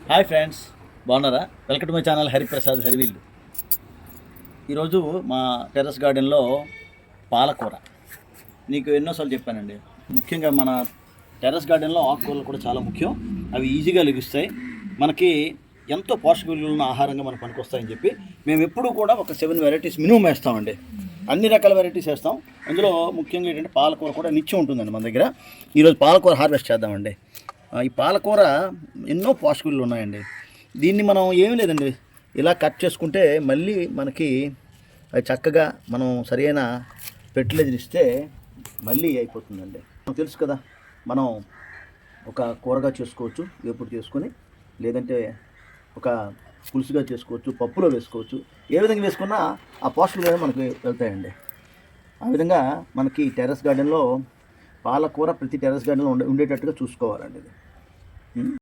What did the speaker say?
Hi friends, బాగున్నారా? Welcome to my channel Hariprasad హరివిల్లు. ఈరోజు మా టెర్రస్ గార్డెన్లో పాలకూర. నీకు ఎన్నోసార్లు చెప్పానండి, ముఖ్యంగా మన టెర్రస్ గార్డెన్లో ఆకుకూరలు కూడా చాలా ముఖ్యం. అవి ఈజీగా లభిస్తాయి, మనకి ఎంతో పోషక విలువలున్న ఆహారంగా మనకు పనికొస్తాయని చెప్పి మేము ఎప్పుడూ కూడా ఒక 7 వెరైటీస్ మినిమం వేస్తామండి. అన్ని రకాల వెరైటీస్ వేస్తాం. అందులో ముఖ్యంగా ఏంటంటే పాలకూర కూడా నిత్యం ఉంటుందండి మన దగ్గర. ఈరోజు పాలకూర హార్వెస్ట్ చేద్దామండి. ఈ పాలకూర ఎన్నో పోషక విలువలు ఉన్నాయండి. దీన్ని మనం ఏమీ లేదండి, ఇలా కట్ చేసుకుంటే మళ్ళీ మనకి అది చక్కగా మనం సరైన ఫెర్టిలైజర్ ఇస్తే మళ్ళీ అయిపోతుందండి. మనకు తెలుసు కదా, మనం ఒక కూరగా చేసుకోవచ్చు, వేపుడు చేసుకొని, లేదంటే ఒక పులుసుగా చేసుకోవచ్చు, పప్పులో వేసుకోవచ్చు. ఏ విధంగా వేసుకున్నా ఆ పోషక విలువలు మనకి వెళ్తాయండి. ఆ విధంగా మనకి టెర్రస్ గార్డెన్లో పాలకూర ప్రతి టెర్రస్ గార్డెన్లో ఉండేటట్టుగా చూసుకోవాలండి ఇది.